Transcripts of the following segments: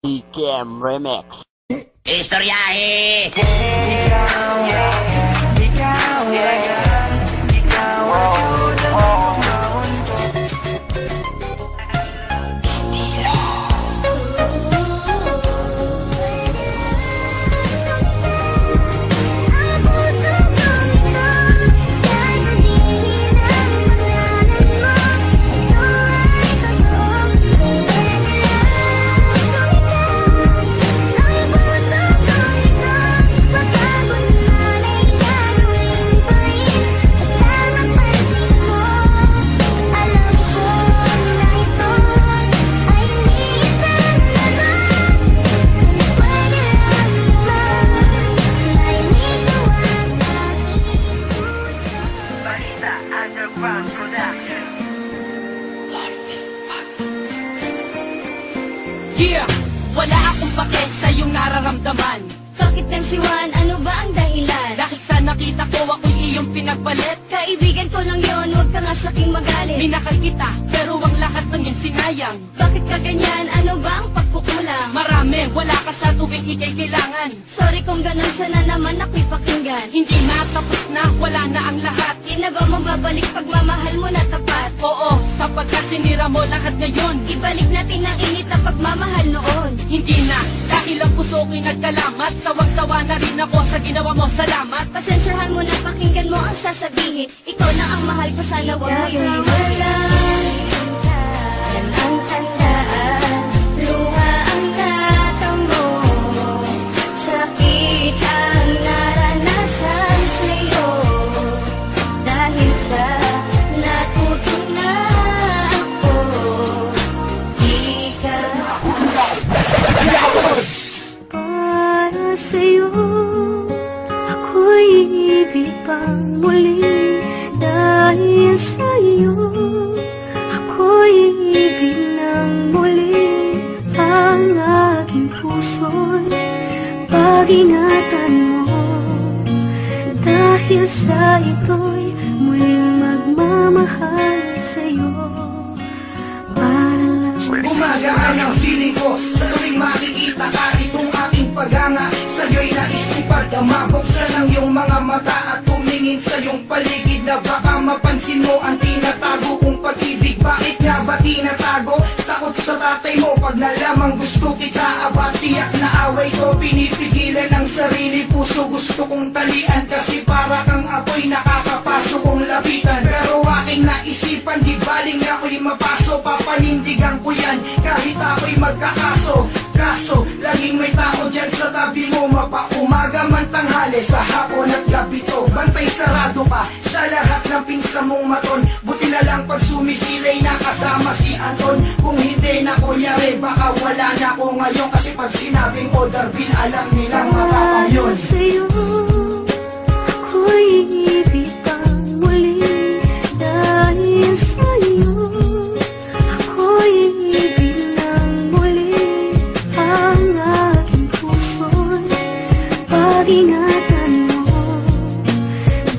Ikem Remix. Istoryahe! Yeah! Wala akong pake sa iyong nararamdaman. Bakit MC1? Ano ba ang dahilan? Dahil sa nakita ko ako'y iyong pinagpalit. Kaibigan ko lang yon, huwag ka nga saking magalit. Minakal kita, pero ang lahat ng yun sinayang. Bakit ka ganyan? Ano ba ang pagkukulang? Marami, wala ka sa tuwing ikay kailangan. Sorry kung ganun, sana naman ako'y pakinggan. Hindi na, tapos na, wala na ang lahat. Di na ba mababalik pagmamahal mo na tapat? Oo, sapagkat sinira mo lahat ngayon. Ibalik natin ang init na pagmamahal noon. Hindi na, dahil ang puso ko'y nagkalamat. Sawang-sawa na rin ako sa ginawa mo, salamat. Pasensyahan mo na, pakinggan mo ang sasabihin. Ikaw na ang mahal ko, sana wag mo yung iwanan. Yan ang tandaan, luha ang natamo, sakit ang naranasan sa'yo. Dahil sa natutunan ako, di ka para sa'yo. Ako'y ibig pang muli dahil sa'yo. Ako'y ibig ng muli ang aking puso'y pag-ingatan mo. Dahil sa ito'y muling magmamahal sa'yo. Para lang Gumagaan ang feeling ko sa tuwing makikita ka. Itong aking paghanga sa'yo'y nais kong pagdama. Buksan ang iyong mga mata at tumingin sa iyong paligid, na baka mapansin mo ang tinatago kong pag-ibig. Bakit nga ba tinatago? Takot sa tatay mo pag nalamang gusto kita. Aba, tiyak na away ko, pinipigilan ang sarili. Puso gusto kong talian kasi para kang apoy nakakapasok kong lapitan. Pero aking naisipan, di baling ako'y mapaso. Papanindigan ko yan kahit ako'y magkakaso. Kaso, laging may tao dyan sa tabi mo. Mapaumaga man tanghali, sa hapon at gabi to. Bantay sarado ka sa lahat ng pinsa mong maton. Buti na lang pag sumisilay na kasama si Anton. Kung hindi na ko yari, baka wala na ako ngayon. Kasi pag sinabing order bill, alam nilang makapayon. sa'yo, ako'y ibig pang muli dahil sa'yo. Ako'y ibig ng muli ang aking puso'y pag-ingatan mo.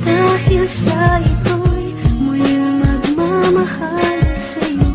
Dahil sa ito'y muling magmamahal sa'yo.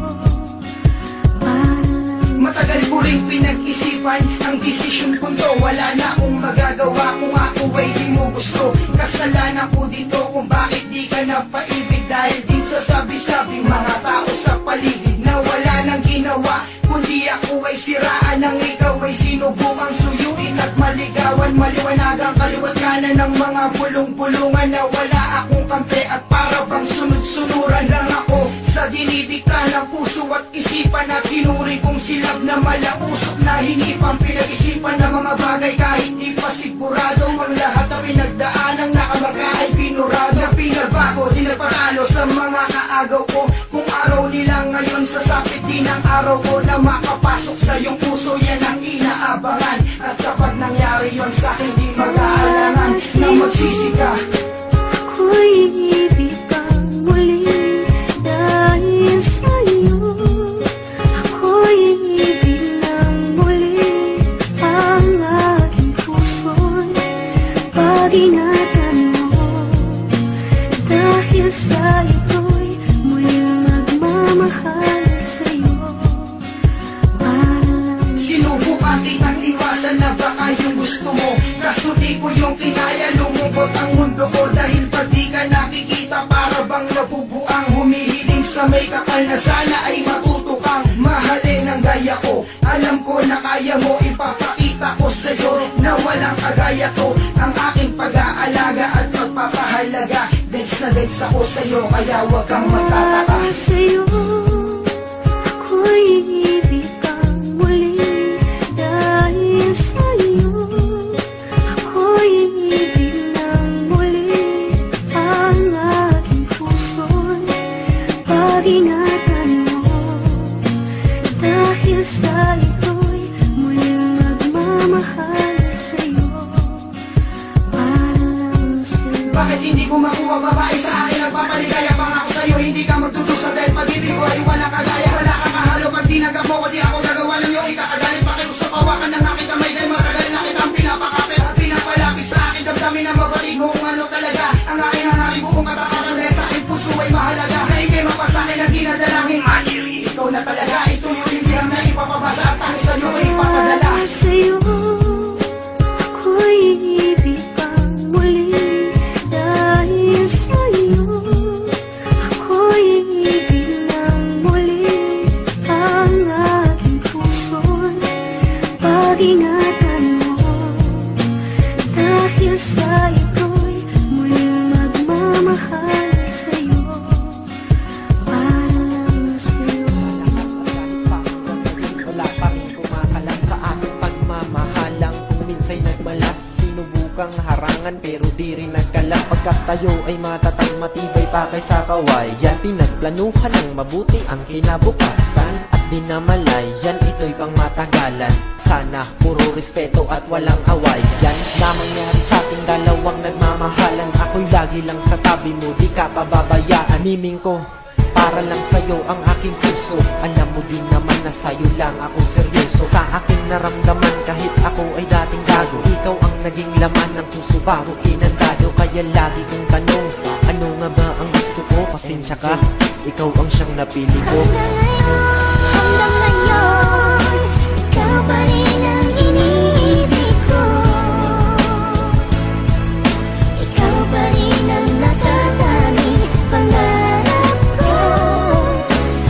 Para lang Matagal ko rin pinag-isipan ang desisyon ko to. Wala na akong magagawa kung ako ay di mo gusto. Kasalanan ko dito kung bakit di ka napaibig. Dahil din sa sabi-sabi mga tao sa paligid na wala nang ginawa, kundi ako ay siraan ng ikaw ay sinubukang suyuin at maligawan. Maliwanagang kaliwat kanan ng mga bulong-bulungan na wala akong kampe at para bang sunod-sunuran lang ako sa dinidikta ng puso at isipan na tinuri kong silab na malausok na hinipang pinag-isipan ng mga bagay kahit di pa sigurado. Ang lahat na pinagdaanang nakamaka ay pinurado. Pinagbago, di nagpatalo sa mga kaagaw ko. Kung araw nila ngayon, sasapit din ang araw ko na makapasok sa iyong puso. Yan ang inaabangan. At kapag nangyari yon sa akin, di mag-aalangan na magsisi ka. ako'y ibig pang muli dahil sa'yo. Ako'y ibig ng muli ang aking puso'y pag-ingatan mo. Dahil sa ito'y muling magmamahal sa'yo. Para lang ko yung kinaya, lumungkot ang mundo ko. Dahil pa di ka nakikita, para bang nabubuang humihiling sa may kapal na sana ay matuto kang mahalin ang gaya ko. Alam ko na kaya mo, ipapakita ko sa'yo na walang kagaya to. Ang aking pag-aalaga at pagpapahalaga, dates na dates ako sa'yo, kaya wag kang magtataka. Sa'yo, ako'y ibig kang muli. Dahil sa'yo, ako'y ibig ng muli. Ang aking puso'y pag-ingatan mo. Dahil sa ito'y muling magmamahal sa'yo. Para lang sa'yo. Bakit hindi ko makuha babae sa akin? Nagpapaligaya pangako sa'yo, hindi ka magtutusa dahil pag-ibig ko ay wala kagaya. Wala kang kahalo, pag tinagap mo ko di ako gagawa ng iyong ikakagalit. Pakirusa pawakan ng aking kamay dahil matagal na kitang pinapakapit at pinapalapit sa akin. Damdamin na mabalik mo kung ano talaga ang aking hanapin, buong katapatan dahil sa aking puso ay mahalaga. Na ikay mapasakin ang dinadalangin, Machiri. Ikaw na talaga, ito yung hindi ang naipapabasa at tangis sa'yo ay ipapadala. Sa'yo, ako'y ibig kang muli. Dahil sa'yo, ako'y ibig ng muli. Ang aking puso'y pag-ingatan mo. Dahil sa ito'y muling magmamahal sa'yo. Para lang sa'yo. Wala pa rin kumakalas sa aking pagmamahalang. Kung minsa'y nagmalas, sinubukang harangan pero di rin nagkalas. Pagkat tayo ay matatag, matibay pa kaysa kawayan. Pinagplanuhan ng mabuti ang kinabukasan at dinamalayan, ito'y pang matagalan. Sana puro respeto at walang away. Yan na mangyari sa ating dalawang nagmamahalan. Ako'y lagi lang sa tabi mo, di ka pababayaan. Miming ko, para lang sa'yo ang aking puso. Alam mo din naman na sa'yo lang ako seryoso. Sa aking naramdaman kahit ako ay dating gago, ikaw ang naging laman ng puso bago inandado. Kaya lagi kong tanong, ano nga ba ang gusto ko? Pasensya ka, ikaw ang siyang napili ko. Hanggang ngayon, ikaw pa rin ang iniibig ko. Ikaw pa rin ang natatanging pangarap ko.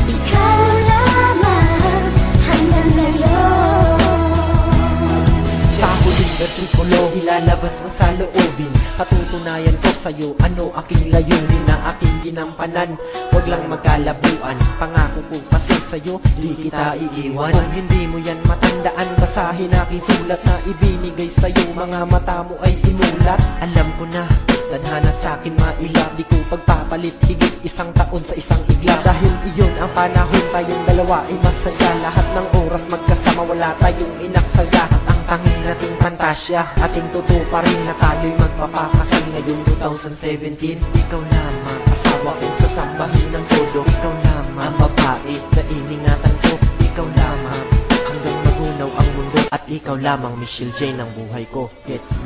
Ikaw lamang hanggang ngayon. Sa huling versikulo, ilalabas ang saloobin. Katutunayan ko sa'yo, ano aking layunin na aking ginampanan. Huwag lang magkalabuan, pangako ko kasi sa'yo, di kita iiwan. Kung hindi mo yan matandaan, basahin aking sulat na ibinigay sa'yo. Mga mata mo ay imulat. Alam ko na, tadhana sa'kin mailap. Di ko pagpapalit, higit 1 taon sa isang iglap. Dahil iyon ang panahon, tayong dalawa ay masaya. Lahat ng oras magkasama, wala tayong inaksaya. At ang tanging nating pantasya, ating totoo pa rin na tayo'y magpapakasal ngayong 2017. Ikaw lamang, asawa kong sasambahin ng todo. Ikaw lamang, ang babae na iningatan ko. Ikaw lamang, hanggang magunaw ang mundo. At ikaw lamang, Michelle Jane, ang buhay ko. Gets?